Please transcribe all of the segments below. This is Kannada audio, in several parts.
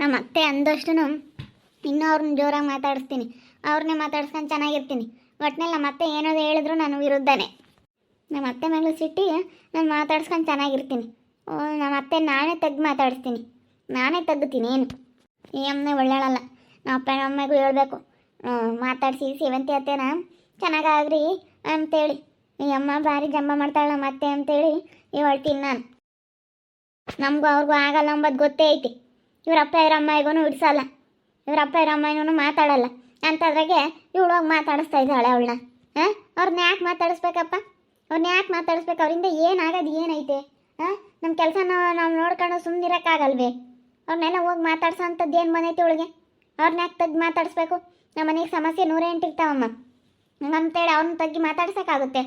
ನಮ್ಮ ಅತ್ತೆ ಅಂದಷ್ಟು ಇನ್ನೂ ಅವ್ರನ್ನ ಜೋರಾಗಿ ಮಾತಾಡಿಸ್ತೀನಿ, ಅವ್ರನ್ನೇ ಮಾತಾಡ್ಸ್ಕೊಂಡು ಚೆನ್ನಾಗಿರ್ತೀನಿ. ಒಟ್ಟಿನಲ್ಲಿ ನಮ್ಮ ಅತ್ತೆ ಏನಾದ್ರು ಹೇಳಿದ್ರು ನಾನು ವಿರುದ್ಧನೇ. ನಮ್ಮ ಅತ್ತೆ ಮೇಲೂ ಸಿಟ್ಟಿಗೆ ನಾನು ಮಾತಾಡ್ಸ್ಕೊಂಡು ಚೆನ್ನಾಗಿರ್ತೀನಿ. ನಮ್ಮ ಅತ್ತೆ ನಾನೇ ತೆಗ್ದು ಮಾತಾಡಿಸ್ತೀನಿ, ನಾನೇ ತೆಗ್ತೀನಿ. ಏನು ಈ ಅಮ್ಮನೇ ಒಳ್ಳೆಯಳಲ್ಲ. ನಮ್ಮ ಅಪ್ಪ ನಮ್ಮ ಅಮ್ಮೆಗೂ ಹೇಳ್ಬೇಕು, ಮಾತಾಡಿಸಿ ಸೇವಂತಿ ಅತ್ತೆನ ಚೆನ್ನಾಗಾಗ್ರಿ ಅಂತೇಳಿ. ಈ ಅಮ್ಮ ಭಾರಿ ಜಂಬ ಮಾಡ್ತಾಳೆ ನಮ್ಮ ಅತ್ತೆ ಅಂತೇಳಿ ಹೇಳ್ತೀನಿ ನಾನು. ನಮಗೂ ಅವ್ರಿಗೂ ಆಗಲ್ಲ ಅಂಬದು ಗೊತ್ತೇ ಐತಿ. ಇವರಪ್ಪ ಇವರಮ್ಮಗೂ ಇಡ್ಸಲ್ಲ, ಇವರಪ್ಪ ಇವರಮ್ಮನೂ ಮಾತಾಡಲ್ಲ ಅಂಥದ್ರಾಗೆ ಇವಳು ಹೋಗಿ ಮಾತಾಡಿಸ್ತಾ ಇದ್ದಾಳೆ ಅವಳನ್ನ. ಅವ್ರನ್ನ ಯಾಕೆ ಮಾತಾಡಿಸ್ಬೇಕಪ್ಪ? ಅವ್ರನ್ನ ಯಾಕೆ ಮಾತಾಡಿಸ್ಬೇಕು? ಅವರಿಂದ ಏನಾಗೋದು ಏನೈತೆ? ನಮ್ಮ ಕೆಲಸ ನಾವು ನೋಡ್ಕೊಂಡು ಸುಮ್ಮನಿರೋಕ್ಕಾಗಲ್ವೇ? ಅವ್ರನ್ನೆಲ್ಲ ಹೋಗಿ ಮಾತಾಡ್ಸೋ ಅಂಥದ್ದು ಏನು ಬಂದೈತೆ ಅವಳಿಗೆ? ಅವ್ರನ್ನ ಯಾಕೆ ತೆಗ್ದು ಮಾತಾಡಿಸ್ಬೇಕು? ನಮ್ಮ ಮನೆಗೆ ಸಮಸ್ಯೆ 108 ಇರ್ತಾವಮ್ಮ. ಅಂತೇಳಿ ಅವ್ರನ್ನ ತಗ್ಗಿ ಮಾತಾಡ್ಸೋಕ್ಕಾಗುತ್ತೆ?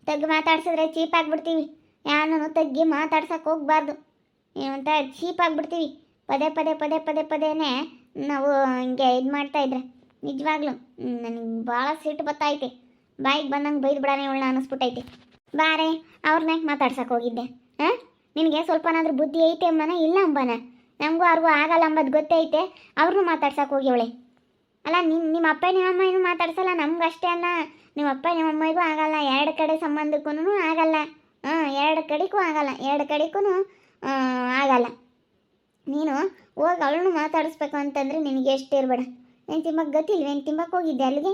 ತೆಗ್ದು ಮಾತಾಡ್ಸಿದ್ರೆ ಚೀಪ್ ಆಗಿಬಿಡ್ತೀವಿ. ಯಾರನ್ನೂ ತಗ್ಗಿ ಮಾತಾಡ್ಸೋಕೆ ಹೋಗ್ಬಾರ್ದು, ಏನಂತ ಚೀಪ್ ಆಗಿಬಿಡ್ತೀವಿ. ಪದೇ ಪದೇ ಪದೇ ಪದೇ ಪದೇನೆ ನಾವು ಹಿಂಗೆ ಇದು ಮಾಡ್ತಾಯಿದ್ರೆ ನಿಜವಾಗ್ಲೂ ನನಗೆ ಭಾಳ ಸಿಟ್ಟು ಬತ್ತೈತೆ. ಬಾಯಿಗೆ ಬಂದಂಗೆ ಬೈದು ಬಿಡೋಣ ಇವಳನ್ನ ಅನ್ನಿಸ್ಬಿಟ್ಟೈತೆ. ಬಾರೆ ಅವ್ರನ್ನ ಯಾಕೆ ಮಾತಾಡ್ಸೋಕೆ ಹೋಗಿದ್ದೆ? ನಿನಗೆ ಸ್ವಲ್ಪನಾದ್ರೂ ಬುದ್ಧಿ ಐತೆ ಅಂಬನ ಇಲ್ಲ ಅಂಬನ? ನಮಗೂ ಅವ್ರಿಗೂ ಆಗಲ್ಲ ಅಂಬದು ಗೊತ್ತೇ ಐತೆ, ಅವ್ರನ್ನೂ ಮಾತಾಡ್ಸೋಕೆ ಹೋಗಿವಳೆ ಅಲ್ಲ. ನಿಮ್ಮ ಅಪ್ಪ ನಿಮ್ಮಮ್ಮ ಏನೂ ಮಾತಾಡ್ಸಲ್ಲ, ನಮ್ಗೆ ಅಷ್ಟೇ ಅಲ್ಲ, ನಿಮ್ಮ ಅಪ್ಪ ನಿಮ್ಮಮ್ಮಗೂ ಆಗಲ್ಲ, 2 ಕಡೆ ಸಂಬಂಧಕ್ಕೂ ಆಗಲ್ಲ. 2 ಕಡೆಗೂ ಆಗಲ್ಲ, 2 ಕಡೆಗೂ ಆಗಲ್ಲ. ನೀನು ಹೋಗಿ ಅವಳನ್ನು ಮಾತಾಡಿಸ್ಬೇಕು ಅಂತಂದರೆ ನಿನಗೆ ಎಷ್ಟು ಇರಬೇಡ. ಏನು ತಿಂಬಕ್ಕೆ ಗತಿ ಇಲ್ವೇ? ಏನು ತಿಂಬಕ್ಕೆ ಹೋಗಿದ್ದೆ ಅಲ್ಲಿಗೆ?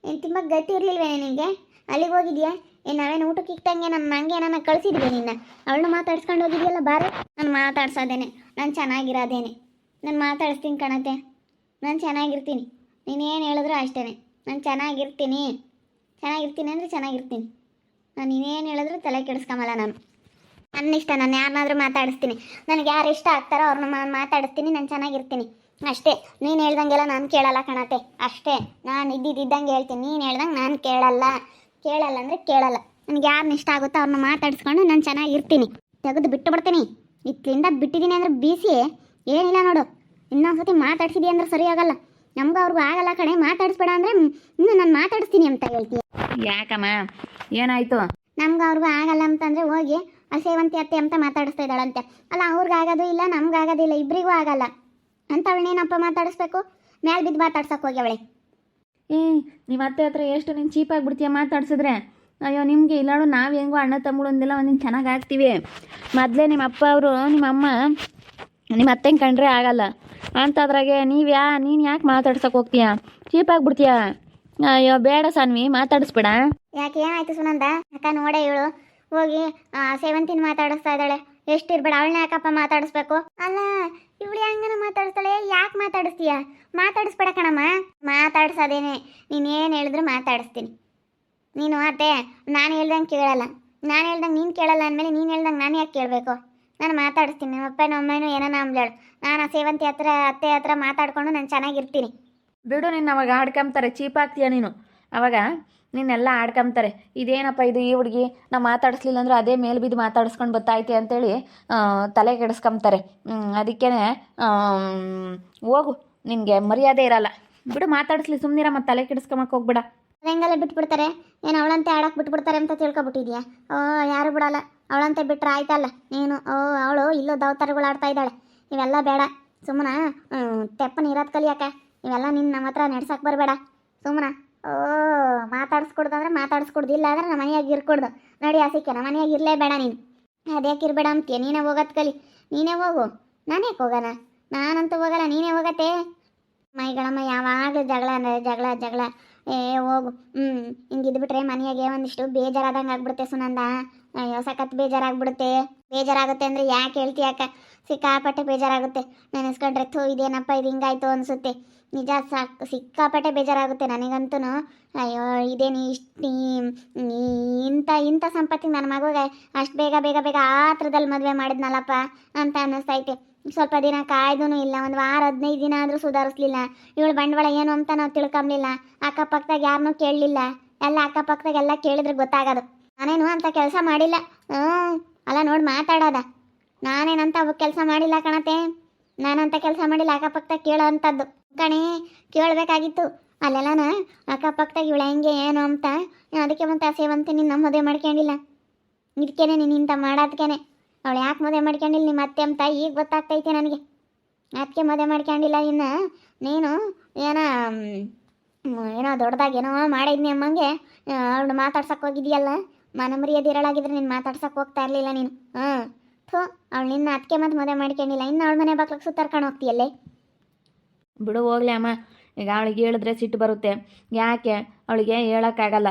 ಏನು ತಿಂಬಕ್ಕೆ ಗತಿ ಇರಲಿಲ್ವೇ ನಿನಗೆ? ಅಲ್ಲಿಗೆ ಹೋಗಿದ್ಯಾ? ಏನು ನಾವೇನು ಊಟಕ್ಕೆ ಇಟ್ಟಂಗೆ ಹಂಗೆ ನಾನು ಕಳಿಸಿದ್ವಿ ನಿನ್ನ? ಅವಳನ್ನು ಮಾತಾಡ್ಸ್ಕೊಂಡು ಹೋಗಿದ್ಯಲ್ಲ. ಬಾರ, ನಾನು ಮಾತಾಡ್ಸೋದೇನೆ, ನಾನು ಚೆನ್ನಾಗಿರೋದೇನೆ, ನಾನು ಮಾತಾಡಿಸ್ತೀನಿ ಕಣತೆ, ನಾನು ಚೆನ್ನಾಗಿರ್ತೀನಿ. ನೀನೇನು ಹೇಳಿದ್ರು ಅಷ್ಟೇ, ನಾನು ಚೆನ್ನಾಗಿರ್ತೀನಿ. ಚೆನ್ನಾಗಿರ್ತೀನಿ ಅಂದರೆ ಚೆನ್ನಾಗಿರ್ತೀನಿ. ನಾನು ನೀನೇನು ಹೇಳಿದ್ರು ತಲೆ ಕೆಡಿಸ್ಕೊಂಬಲ್ಲ. ನನ್ನ ಇಷ್ಟ, ನಾನು ಯಾರನ್ನಾದ್ರೂ ಮಾತಾಡಿಸ್ತೀನಿ. ನನಗೆ ಯಾರು ಇಷ್ಟ ಆಗ್ತಾರೋ ಅವ್ರನ್ನ ಮಾತಾಡಿಸ್ತೀನಿ, ನಾನು ಚೆನ್ನಾಗಿರ್ತೀನಿ ಅಷ್ಟೇ. ನೀನು ಹೇಳ್ದಂಗೆಲ್ಲ ನಾನು ಕೇಳಲ್ಲ ಕಣತೆ, ಅಷ್ಟೇ. ನಾನು ಇದ್ದಂಗೆ ಹೇಳ್ತೀನಿ, ನೀನು ಹೇಳ್ದಂಗೆ ನಾನು ಕೇಳಲ್ಲ ಅಂದರೆ ಕೇಳಲ್ಲ. ನನಗೆ ಯಾರನ್ನ ಇಷ್ಟ ಆಗುತ್ತೋ ಅವ್ರನ್ನ ಮಾತಾಡಿಸ್ಕೊಂಡು ನಾನು ಚೆನ್ನಾಗಿರ್ತೀನಿ. ತೆಗೆದು ಬಿಟ್ಟು ಬಿಡ್ತೀನಿ. ಇಲ್ಲಿಂದ ಬಿಟ್ಟಿದ್ದೀನಿ ಅಂದರೆ ಬೀಸಿ ಏನಿಲ್ಲ ನೋಡು. ಇನ್ನೊಂದ್ಸತಿ ಮಾತಾಡ್ಸಿದಿ ಅಂದ್ರೆ ಸರಿ ಆಗಲ್ಲ. ನಮಗೂ ಅವ್ರಿಗೂ ಆಗಲ್ಲ ಕಣೆ, ಮಾತಾಡಿಸ್ಬೇಡ ಅಂದರೆ ಇನ್ನು ನಾನು ಮಾತಾಡಿಸ್ತೀನಿ ಅಂತ ಹೇಳ್ತೀಯ. ಯಾಕಮ್ಮ, ಏನಾಯಿತು? ನಮ್ಗೆ ಅವ್ರಿಗೂ ಆಗಲ್ಲ ಅಂತಂದರೆ ಹೋಗಿ ಆ ಸೇವಂತಿ ಅತ್ತೆ ಅಂತ ಮಾತಾಡಿಸ್ತಾ ಇದ್ದಾಳಂತೆ. ಅಲ್ಲ, ಅವ್ರಿಗಾಗೋದು ಇಲ್ಲ, ನಮ್ಗಾಗೋದಿಲ್ಲ, ಇಬ್ಬರಿಗೂ ಆಗಲ್ಲ ಅಂತ ಅವಳನ್ನೇನಪ್ಪ ಮಾತಾಡಿಸ್ಬೇಕು? ಮೇಲೆ ಬಿದ್ದು ಮಾತಾಡ್ಸೋಕೆ ಹೋಗ್ಯವಳೆ. ನಿಮ್ಮ ಅತ್ತೆ ಹತ್ರ ಎಷ್ಟು ನೀನು ಚೀಪಾಗಿಬಿಡ್ತೀಯ ಮಾತಾಡ್ಸಿದ್ರೆ? ಅಯ್ಯೋ ನಿಮಗೆ ಇಲ್ಲಾಡು, ನಾವು ಹೆಂಗೋ ಅಣ್ಣ ತಮ್ಮಗಳೊಂದೆಲ್ಲ ಒಂದಿನ ಚೆನ್ನಾಗಿ ಆಗ್ತೀವಿ. ಮೊದಲೇ ನಿಮ್ಮ ಅಪ್ಪ ಅವರು ನಿಮ್ಮ ಅಮ್ಮ ನಿಮ್ಮ ಅತ್ತೆಂಗೆ ಕಂಡ್ರೆ ಆಗಲ್ಲ ಅಂಥದ್ರಾಗೆ ನೀನು ಯಾಕೆ ಮಾತಾಡ್ಸೋಕೆ ಹೋಗ್ತೀಯ? ಚೀಪಾಗಿಬಿಡ್ತೀಯ. ಅಯ್ಯೋ ಬೇಡ ಸಾನ್ವಿ, ಮಾತಾಡಿಸ್ಬೇಡ. ಯಾಕೆ ಏನಾಯ್ತು ಸುನಂದ? ಅಕ್ಕ ನೋಡೇ ಇವಳು ಹೋಗಿ ಸೇವಂತಿನ ಮಾತಾಡಿಸ್ತಾ ಇದ್ದಾಳೆ. ಎಷ್ಟಿರ್ಬೇಡ, ಅವಳನ್ನ ಯಾಕಪ್ಪ ಮಾತಾಡಿಸ್ಬೇಕು? ಅಲ್ಲ, ಇವಳು ಹೆಂಗನ ಮಾತಾಡಿಸ್ತಾಳೆ? ಯಾಕೆ ಮಾತಾಡಿಸ್ತೀಯ? ಮಾತಾಡಿಸ್ಬೇಡ ಕಣಮ್ಮ. ಮಾತಾಡ್ಸೋದೇನೆ, ನೀನೇನು ಹೇಳಿದ್ರು ಮಾತಾಡಿಸ್ತೀನಿ. ನೀನು ಅತ್ತೆ ನಾನು ಹೇಳ್ದಂಗೆ ಕೇಳಲ್ಲ, ನಾನು ಹೇಳ್ದಂಗೆ ನೀನು ಕೇಳಲ್ಲ ಅಂದಮೇಲೆ ನೀನು ಹೇಳ್ದಂಗೆ ನಾನು ಯಾಕೆ ಕೇಳಬೇಕು? ನಾನು ಮಾತಾಡಿಸ್ತೀನಿ. ನಮ್ಮಪ್ಪ ನಮ್ಮಮ್ಮನೂ ಏನಾನ ಅಂಬ್ಲೇಳು, ನಾನು ಸೇವಂತಿ ಅತ್ತೆ ಹತ್ರ ಮಾತಾಡ್ಕೊಂಡು ನಾನು ಚೆನ್ನಾಗಿರ್ತೀನಿ. ಬಿಡು, ನಿನ್ನ ಅವಾಗ ಆಡ್ಕೊಂತಾರೆ, ಚೀಪಾಗ್ತೀಯ ನೀನು. ಅವಾಗ ನಿನ್ನೆಲ್ಲ ಆಡ್ಕೊಂತಾರೆ. ಇದೇನಪ್ಪ ಇದು, ಈ ಹುಡುಗಿ ನಾವು ಮಾತಾಡಿಸ್ಲಿಲ್ಲ ಅಂದ್ರೆ ಅದೇ ಮೇಲೆ ಬಿದ್ದು ಮಾತಾಡಿಸ್ಕೊಂಡು ಬತ್ತಾಯ್ತೆ ಅಂತೇಳಿ ತಲೆ ಕೆಡಿಸ್ಕೊಂತಾರೆ. ಅದಕ್ಕೇ ಹೋಗು, ನಿನಗೆ ಮರ್ಯಾದೆ ಇರಲ್ಲ. ಬಿಡು, ಮಾತಾಡಿಸ್ಲಿ, ಸುಮ್ಮನಿರ, ಮತ್ತು ತಲೆ ಕೆಡಿಸ್ಕೊಂಬಕ್ಕೆ ಹೋಗ್ಬಿಡ. ಹೆಂಗೆಲ್ಲ ಬಿಟ್ಬಿಡ್ತಾರೆ? ಏನು ಅವಳಂತೆ ಆಡೋಕೆ ಬಿಟ್ಬಿಡ್ತಾರೆ ಅಂತ ತಿಳ್ಕೊಬಿಟ್ಟಿದ್ಯಾ? ಯಾರು ಬಿಡಲ್ಲ, ಅವಳಂತೆ ಬಿಟ್ರೆ ಆಯ್ತಲ್ಲ ನೀನು. ಅವಳು ಇಲ್ಲೋ ದವತಾರಗಳು ಆಡ್ತಾ ಇದ್ದಾಳೆ. ಇವೆಲ್ಲ ಬೇಡ, ಸುಮ್ಮನೆ ತೆಪ್ಪನ ಇರೋದು ಕಲಿಯಾಕ. ಇವೆಲ್ಲ ನಿನ್ನ ನಮ್ಮ ಹತ್ರ ನಡ್ಸಕ್ಕೆ ಬರಬೇಡ. ಸುಮ್ಮನೆ ಮಾತಾಡಿಸ್ಕೊಡ್ದಂದ್ರೆ ಮಾತಾಡಿಸ್ಕೊಡ್ದಿಲ್ಲ ಅಂದ್ರೆ ನಮ್ಮ ಮನೆಯಾಗ ಇರ್ಕೊಡ್ದು ನೋಡಿ. ಆಸಕ್ಕೆ ನಮ್ಮ ಮನೆಯಾಗ ಇರಲೇಬೇಡ ನೀನು. ಅದ್ಯಾಕೆ ಇರಬೇಡ ಅಂತೀಯ? ನೀನೇ ಹೋಗೋದು ಕಲಿ, ನೀನೇ ಹೋಗು. ನಾನು ಯಾಕೆ ಹೋಗೋಣ? ನಾನಂತೂ ಹೋಗಲ್ಲ, ನೀನೇ ಹೋಗತ್ತೆ. ಮೈಗಳಮ್ಮ ಯಾವಾಗಲೂ ಜಗಳ ಅಂದರೆ ಜಗಳ ಜಗಳ. ಹೋಗು. ಹಿಂಗಿದ್ಬಿಟ್ರೆ ಮನೆಯಾಗೆ ಒಂದಿಷ್ಟು ಬೇಜಾರಾದಂಗೆ ಆಗ್ಬಿಡುತ್ತೆ ಸುನಂದ. ಅಯ್ಯೋ ಸಖತ್ ಬೇಜಾರಾಗ್ಬಿಡುತ್ತೆ. ಬೇಜಾರಾಗುತ್ತೆ ಅಂದರೆ ಯಾಕೆ ಹೇಳ್ತೀಯಾಕ? ಸಿಕ್ಕಾಪಟ್ಟೆ ಬೇಜಾರಾಗುತ್ತೆ. ನೆನೆಸ್ಕೊಂಡ್ರೆ ಇದೇನಪ್ಪ ಇದು ಹಿಂಗಾಯ್ತು ಅನಿಸುತ್ತೆ. ನಿಜ ಸಿಕ್ಕಾಪಟ್ಟೆ ಬೇಜಾರಾಗುತ್ತೆ ನನಗಂತೂ. ಅಯ್ಯೋ ಇದೇನು ಇಷ್ಟು ಇಂಥ ಸಂಪತ್ತಿಗೆ ನನ್ನ ಮಗುಗೆ ಅಷ್ಟು ಬೇಗ ಬೇಗ ಬೇಗ ಆತ್ರದಲ್ಲಿ ಮದುವೆ ಮಾಡಿದ್ನಲ್ಲಪ್ಪ ಅಂತ ಅನ್ನಿಸ್ತೈತೆ. ಸ್ವಲ್ಪ ದಿನ ಕಾಯ್ದೂ ಇಲ್ಲ, ಒಂದು ವಾರ 15 ದಿನ ಆದರೂ ಸುಧಾರಿಸ್ಲಿಲ್ಲ. ಇವಳು ಬಂಡವಾಳ ಏನು ಅಂತ ನಾವು ತಿಳ್ಕೊಂಬಲಿಲ್ಲ. ಅಕ್ಕಪಕ್ಕದಾಗ ಯಾರನ್ನೂ ಕೇಳಲಿಲ್ಲ. ಎಲ್ಲ ಅಕ್ಕಪಕ್ಕದಾಗೆಲ್ಲ ಕೇಳಿದ್ರೆ ಗೊತ್ತಾಗೋದು. ನಾನೇನು ಅಂತ ಕೆಲಸ ಮಾಡಿಲ್ಲ. ಅಲ್ಲ ನೋಡಿ ಮಾತಾಡೋದ, ನಾನೇನಂತ ಕೆಲಸ ಮಾಡಿಲ್ಲ ಕಣತೆ. ನಾನಂತ ಕೆಲಸ ಮಾಡಿಲ್ಲ. ಅಕ್ಕಪಕ್ಕದಾಗ ಕೇಳೋ ಅಂಥದ್ದು ಕಣೆ ಕೇಳಬೇಕಾಗಿತ್ತು. ಅಲ್ಲೆಲ್ಲನ ಅಕ್ಕಪಕ್ಕದಾಗ ಇವಳು ಹೆಂಗೆ ಏನು ಅಂತ. ಅದಕ್ಕೆ ಮತ್ತೆ ಆ ಸೇವಂತಿ ನಿನ್ನ ಮದುವೆ ಮಾಡ್ಕೊಂಡಿಲ್ಲ. ಇದಕ್ಕೇನೆ ನೀನು ಇಂಥ ಮಾಡೋದಕ್ಕೇನೆ. ಅವಳು ಯಾಕೆ ಮದುವೆ ಮಾಡ್ಕೊಂಡಿಲ್ಲ ನಿಮ್ಮ ಅತ್ತೆ ಅಂತ ಈಗ ಗೊತ್ತಾಗ್ತೈತೆ ನನಗೆ. ಅದಕ್ಕೆ ಮದುವೆ ಮಾಡ್ಕೊಂಡಿಲ್ಲ ಇನ್ನು ನೀನು ಏನೋ ಏನೋ ದೊಡ್ಡದಾಗಿ ಏನೋ ಮಾಡಿದ್ನಿ ಅಮ್ಮಂಗೆ ಅವಳು ಮಾತಾಡ್ಸಕ್ಕೆ ಹೋಗಿದ್ಯಲ್ಲ ಮನ ಮರ್ಯಾದಿರಳಾಗಿದ್ರೆ ನೀನು ಮಾತಾಡ್ಸಕ್ಕೆ ಹೋಗ್ತಾ ಇರಲಿಲ್ಲ ನೀನು ಹಾಂ ಥೋ ಅವಳು ನಿನ್ನ ಅದಕ್ಕೆ ಮತ್ತೆ ಮದುವೆ ಮಾಡ್ಕೊಂಡಿಲ್ಲ ಇನ್ನು ಅವಳ ಮನೆ ಬಾಕ್ಲಿಗೆ ಸುತ್ತಾರ್ಕೊಂಡು ಹೋಗ್ತೀಯಲ್ಲೇ. ಬಿಡು ಹೋಗ್ಲಿ ಅಮ್ಮ. ಈಗ ಅವಳಿಗೆ ಹೇಳಿದ್ರೆ ಸಿಟ್ಟು ಬರುತ್ತೆ. ಯಾಕೆ ಅವಳಿಗೆ ಹೇಳೋಕ್ಕಾಗಲ್ಲ.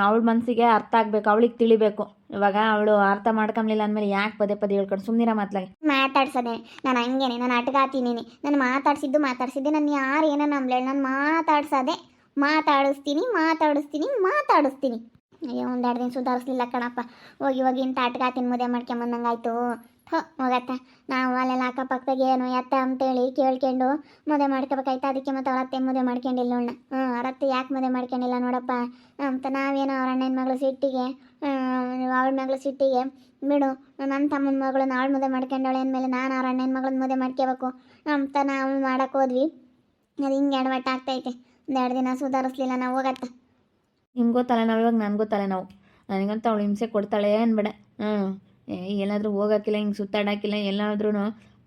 ಅವಳ ಮನಸ್ಸಿಗೆ ಅರ್ಥ ಆಗಬೇಕು, ಅವಳಿಗೆ ತಿಳಿಬೇಕು. ಇವಾಗ ಅವಳು ಅರ್ಥ ಮಾಡ್ಕೊಂಬ್ಲಿಲ್ಲ ಅಂದಮೇಲೆ ಯಾಕೆ ಪದೇ ಪದೇ ಹೇಳ್ಕೊಂಡು ಸುಮ್ಮನಿರ ಮಾತ್ಲಾಗೆ ಮಾತಾಡ್ಸೋದೆ ನಾನು ಹಂಗೇನೆ, ನಾನು ಅಟ್ಗಾತೀನಿ ನಾನು ಮಾತಾಡ್ಸಿದ್ದೆ ನಾನು ಯಾರು ಏನೋ ನಂಬ್ಲೇಳು, ನಾನು ಮಾತಾಡಿಸ್ತೀನಿ. ಅಯ್ಯೋ ಒಂದೆರಡು ದಿನ ಸುಧಾರಿಸ್ಲಿಲ್ಲ ಕಣಪ್ಪ. ಹೋಗಿ ಇಂಥ ಆಟಗಾತಿನ ಮದುವೆ ಮಾಡ್ಕೊಂಬಂದಂಗಾಯ್ತು. ಹೋಗತ್ತ ನಾವು ಅಲ್ಲೆಲ್ಲ ಅಕ್ಕಪಕ್ಕದಾಗ ಏನು ಎತ್ತ ಅಂತೇಳಿ ಕೇಳ್ಕೊಂಡು ಮದುವೆ ಮಾಡ್ಕೋಬೇಕಾಯ್ತು. ಅದಕ್ಕೆ ಮತ್ತು ಅವ್ರ ಅತ್ತೆ ಮದುವೆ ಮಾಡ್ಕೊಂಡಿಲ್ಲ ಅವಳನ್ನ. ಅವ್ರ ಅತ್ತೆ ಯಾಕೆ ಮದುವೆ ಮಾಡ್ಕೊಂಡಿಲ್ಲ ನೋಡಪ್ಪ ಅಂತ ನಾವೇನೋ ಅವ್ರ ಅಣ್ಣನ ಮಗಳು ಸಿಟ್ಟಿಗೆ ಅವಳ ಮಗಳು ಸಿಟ್ಟಿಗೆ ಬಿಡು ನನ್ನ ತಮ್ಮನ ಮಗಳನ್ನ ಅವಳು ಮದುವೆ ಮಾಡ್ಕೊಂಡವಳೆ ಅಂದಮೇಲೆ ನಾನು ಅವ್ರ ಅಣ್ಣನ ಮಗಳನ್ನ ಮದುವೆ ಮಾಡ್ಕೋಬೇಕು ಅಂತ ನಾವು ಮಾಡಕ್ಕೆ ಹೋದ್ವಿ. ಅದು ಹಿಂಗೆ ಎಡವಟ್ಟು ಆಗ್ತೈತೆ. ಒಂದೆರಡು ದಿನ ಸುಧಾರಿಸ್ಲಿಲ್ಲ ನಾವು. ಹೋಗತ್ತ ನಿಮ್ಗೂ ತಲೆನೋವು, ಇವಾಗ ನನಗೂ ತಲೆನೋವು. ನನಗಂತ ಅವಳು ಹಿಂಸೆ ಕೊಡ್ತಾಳೆ ಅನ್ಬೇಡ. ಎಲ್ಲಾದರೂ ಹೋಗೋಕ್ಕಿಲ್ಲ, ಹಿಂಗೆ ಸುತ್ತಾಡೋಕ್ಕಿಲ್ಲ, ಎಲ್ಲಾದ್ರೂ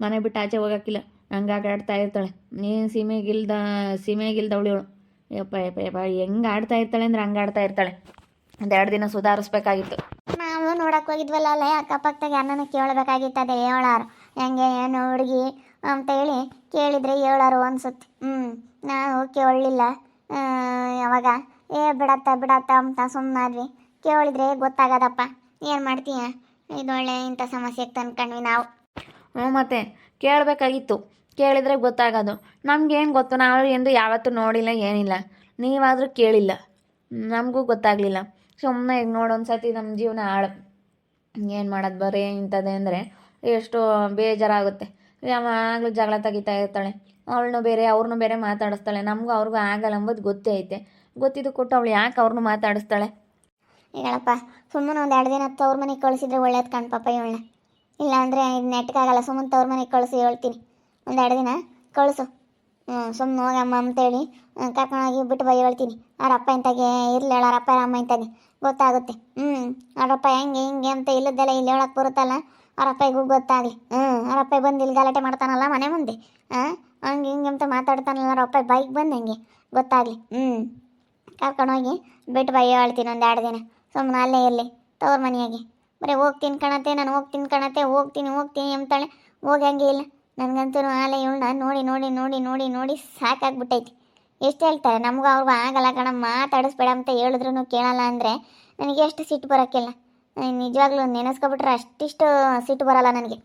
ಮನೆ ಬಿಟ್ಟು ಆಚೆ ಹೋಗೋಕ್ಕಿಲ್ಲ, ಹಂಗೆ ಆಡ್ತಾ ಇರ್ತಾಳೆ. ನೀನು ಸೀಮೆಗಿಲ್ದವಳು ಇವಳು. ಯಪ್ಪ ಹೆಂಗೆ ಆಡ್ತಾ ಇರ್ತಾಳೆ ಅಂದರೆ ಹಂಗೆ ಆಡ್ತಾ ಇರ್ತಾಳೆ. ಒಂದೆರಡು ದಿನ ಸುಧಾರಿಸ್ಬೇಕಾಗಿತ್ತು. ನಾವು ನೋಡಕ್ಕೆ ಹೋಗಿದ್ವಲ್ಲ ಅಲ್ಲೇ ಅಕ್ಕಪಕ್ಕದಾಗ ಅಣ್ಣನ ಕೇಳಬೇಕಾಗಿತ್ತು. ಅದೇ ಹೇಳಾರು ಹೆಂಗೆ ಏನು ಹುಡುಗಿ ಅಂತೇಳಿ ಕೇಳಿದರೆ ಹೇಳಾರು ಅನ್ಸುತ್ತೆ. ನಾವು ಕೇಳಲಿಲ್ಲ. ಯಾವಾಗ ಬಿಡತ್ತ ಅಂತ ಸುಮ್ಮನಾದ್ವಿ. ಕೇಳಿದ್ರೆ ಗೊತ್ತಾಗದಪ್ಪ, ಏನು ಮಾಡ್ತೀಯ, ಇದೊಳ್ಳೆ ಇಂಥ ಸಮಸ್ಯೆಗೆ ತಂದ್ಕೊಂಡ್ವಿ ನಾವು. ಮತ್ತೆ ಕೇಳಬೇಕಾಗಿತ್ತು, ಕೇಳಿದರೆ ಗೊತ್ತಾಗೋದು. ನಮಗೇನು ಗೊತ್ತು, ನಾವು ಎಂದು ಯಾವತ್ತೂ ನೋಡಿಲ್ಲ, ಏನಿಲ್ಲ. ನೀವಾದರೂ ಕೇಳಿಲ್ಲ, ನಮಗೂ ಗೊತ್ತಾಗಲಿಲ್ಲ. ಸುಮ್ಮನೆ ಈಗ ನೋಡೊಂದು ಸತಿ ನಮ್ಮ ಜೀವನ ಹಾಳು. ಏನು ಮಾಡೋದು ಬರೀ ಇಂಥದ್ದೇ ಅಂದರೆ ಎಷ್ಟು ಬೇಜಾರಾಗುತ್ತೆ. ಯಾವಾಗಲೂ ಜಗಳ ತೆಗಿತಾ ಇರ್ತಾಳೆ. ಅವಳನ್ನು ಬೇರೆ ಅವ್ರನ್ನೂ ಬೇರೆ ಮಾತಾಡಿಸ್ತಾಳೆ. ನಮಗೂ ಅವ್ರಿಗೂ ಆಗಲ್ಲ ಅಂಬೋದು ಗೊತ್ತೇ ಐತೆ. ಗೊತ್ತಿದ್ದು ಕೊಟ್ಟು ಅವಳು ಯಾಕೆ ಅವ್ರನ್ನೂ ಮಾತಾಡಿಸ್ತಾಳೆ? ಹೇಳಪ್ಪ ಸುಮ್ಮನೆ ಒಂದು 2 ದಿನ ತವ್ರ ಮನೆಗೆ ಕಳಿಸಿದ್ರೆ ಒಳ್ಳೇದು ಕಣ್ಪಪ್ಪ ಇವಳನ್ನ. ಇಲ್ಲಾಂದರೆ ಇದು ನೆಟ್ಗಾಗಲ್ಲ. ಸುಮ್ಮನೆ ತವ್ರ ಮನೆಗೆ ಕಳಿಸಿ ಹೇಳ್ತೀನಿ. ಒಂದು 2 ದಿನ ಕಳಿಸು. ಸುಮ್ಮನೆ ಹೋಗಮ್ಮ ಅಂತೇಳಿ ಕರ್ಕೊಂಡೋಗಿ ಬಿಟ್ಟು ಬೈ ಹೇಳ್ತೀನಿ. ಅವರಪ್ಪ ಇಂತಾಗೆ ಇರಲಿ, ಅವರಪ್ಪ ಅಮ್ಮ ಇಂತಾಗೆ ಗೊತ್ತಾಗುತ್ತೆ. ಅವರಪ್ಪ ಹೆಂಗೆ ಹಿಂಗೆ ಅಂತ ಇಲ್ಲದ್ದೆಲ್ಲ ಇಲ್ಲಿ ಹೇಳಕ್ಕೆ ಬರುತ್ತಲ್ಲ, ಅವರಪ್ಪಗೂ ಗೊತ್ತಾಗಲಿ. ಅವರಪ್ಪ ಬಂದು ಇಲ್ಲಿ ಗಲಾಟೆ ಮಾಡ್ತಾನಲ್ಲ ಮನೆ ಮುಂದೆ, ಹಂಗೆ ಹಿಂಗೆ ಅಂತ ಮಾತಾಡ್ತಾನಲ್ಲ ಅವರಪ್ಪ ಬೈಕ್ ಬಂದು ಹಂಗೆ ಗೊತ್ತಾಗಲಿ. ಕರ್ಕೊಂಡೋಗಿ ಬಿಟ್ಟು ಬೈ ಹೇಳ್ತೀನಿ ಒಂದು 2 ದಿನ. ಸುಮ್ಮನೆ ಅಲ್ಲೇ ಇರಲಿ ತವ್ರ ಮನೆಯಾಗೆ. ಬರೀ ಹೋಗ್ತೀನಿ ಕಣತ್ತೆ, ನಾನು ಹೋಗ್ತೀನಿ ಅಂತಾಳೆ. ಹೋಗಂಗೆ ಇಲ್ಲ. ನನಗಂತೂ ಆಲೆ ಇವಳನ್ನ ನೋಡಿ ಸಾಕಾಗ್ಬಿಟ್ಟೈತಿ. ಎಷ್ಟು ಹೇಳ್ತಾರೆ, ನಮಗೂ ಅವ್ರಿಗೂ ಆಗಲ್ಲ ಕಣ, ಮಾತಾಡಿಸ್ಬೇಡ ಅಂತ ಹೇಳಿದ್ರು ಕೇಳಲ್ಲ ಅಂದರೆ ನನಗೆ ಎಷ್ಟು ಸಿಟ್ಟು ಬರೋಕ್ಕಿಲ್ಲ. ನಿಜವಾಗ್ಲೂ ನೆನೆಸ್ಕೊಬಿಟ್ರೆ ಅಷ್ಟಿಷ್ಟು ಸಿಟ್ಟು ಬರೋಲ್ಲ ನನಗೆ.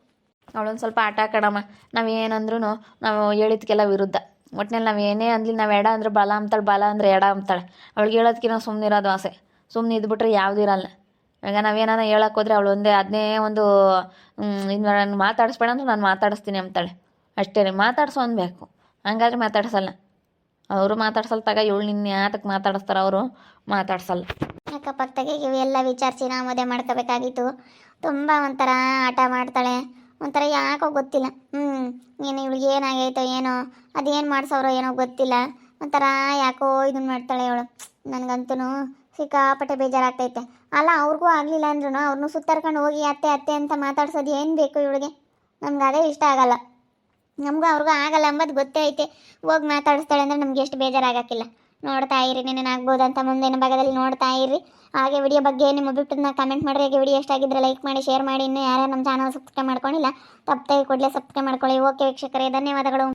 ಅವಳೊಂದು ಸ್ವಲ್ಪ ಆಟ ಕಣಮ್ಮ. ನಾವೇನಂದ್ರೂ ನಾವು ಹೇಳಿದ್ಕೆಲ್ಲ ವಿರುದ್ಧ. ಒಟ್ಟಿನಲ್ಲಿ ನಾವು ಏನೇ ಅಂದ್ಲಿ, ನಾವು ಎಡ ಅಂದ್ರೆ ಬಲ ಅಂತಾಳೆ, ಬಲ ಅಂದರೆ ಎಡ ಅಂತಾಳೆ. ಅವಳಿಗೆ ಹೇಳೋದಕ್ಕಿಂತ ಸುಮ್ಮನೆ ಇರೋದು ಆಸೆ. ಸುಮ್ಮನೆ ಇದ್ಬಿಟ್ರೆ ಯಾವುದೂ ಇರಲ್ಲ. ಈಗ ನಾವೇನಾನ ಹೇಳಕ್ಕೆ ಹೋದ್ರೆ ಅವಳು ಅದನ್ನೇ ಒಂದು ನಾನು ಮಾತಾಡಿಸ್ಬೇಡ ಅಂದ್ರೆ ನಾನು ಮಾತಾಡಿಸ್ತೀನಿ ಅಂತಾಳೆ. ಅಷ್ಟೇ, ಮಾತಾಡ್ಸೋ ಅನ್ಬೇಕು. ಹಂಗಾದ್ರೆ ಮಾತಾಡ್ಸಲ್ಲ. ಅವರು ಮಾತಾಡ್ಸಲ್ಲ ತಗ. ಇವಳು ನಿನ್ನ ಯಾತಕ್ಕೆ ಮಾತಾಡಿಸ್ತಾರೆ, ಅವರು ಮಾತಾಡ್ಸಲ್ಲ. ಅಕ್ಕಪಕ್ಕದಾಗೆ ಇವೆಲ್ಲ ವಿಚಾರಿಸಿ ನಾವು ಮದುವೆ ಮಾಡ್ಕೋಬೇಕಾಗಿತ್ತು. ತುಂಬ ಒಂಥರ ಆಟ ಮಾಡ್ತಾಳೆ, ಒಂಥರ ಯಾಕೋ ಗೊತ್ತಿಲ್ಲ. ಏನು ಇವಳಿಗೆ ಏನಾಗೈತೋ ಏನೋ, ಅದೇನು ಮಾಡಿಸೋರೋ ಏನೋ ಗೊತ್ತಿಲ್ಲ. ಒಂಥರ ಯಾಕೋ ಇದನ್ನು ಮಾಡ್ತಾಳೆ ಇವಳು. ನನಗಂತೂ ಸಿಕ್ಕಾಪಟ್ಟೆ ಬೇಜಾರಾಗ್ತೈತೆ. ಅಲ್ಲ ಅವ್ರಿಗೂ ಆಗಲಿಲ್ಲ ಅಂದ್ರೂ ಅವ್ರನ್ನೂ ಸುತ್ತಾರ್ಕೊಂಡು ಹೋಗಿ ಅತ್ತೆ ಅಂತ ಮಾತಾಡ್ಸೋದು ಏನು ಬೇಕು ಇವಳಿಗೆ? ನಮ್ಗೆ ಅದೇ ಇಷ್ಟ ಆಗಲ್ಲ. ನಮಗೂ ಅವ್ರಿಗೂ ಆಗಲ್ಲ ಅಂಬೋದು ಗೊತ್ತೇ ಐತೆ. ಹೋಗಿ ಮಾತಾಡಿಸ್ತಾಳೆ ಅಂದರೆ ನಮ್ಗೆ ಎಷ್ಟು ಬೇಜಾರಾಗಕ್ಕಿಲ್ಲ. ನೋಡ್ತಾ ಇರಿ, ನೆನೇನಾಗ್ಬೋದಂತ ಮುಂದಿನ ಭಾಗದಲ್ಲಿ ನೋಡ್ತಾ ಇರಿ. ಹಾಗೆ ವಿಡಿಯೋ ಬಗ್ಗೆ ನಿಮ್ಮ ಅಭಿಪ್ರಾಯನ ಕಮೆಂಟ್ ಮಾಡಿರಿ. ಹಾಗೆ ವಿಡಿಯೋ ಎಷ್ಟಾಗಿದ್ದರೆ ಲೈಕ್ ಮಾಡಿ, ಶೇರ್ ಮಾಡಿ. ಇನ್ನೂ ಯಾರ್ಯಾರು ನಮ್ಮ ಚಾನಲ್ ಸಬ್ಸ್ಕ್ರೈಬ್ ಮಾಡ್ಕೊಂಡಿಲ್ಲ ತಪ್ಪದೆ ಕೂಡಲೇ ಸಬ್ಸ್ಕ್ರೈಬ್ ಮಾಡ್ಕೊಳ್ಳಿ. ಓಕೆ ವೀಕ್ಷಕರೇ, ಧನ್ಯವಾದಗಳು.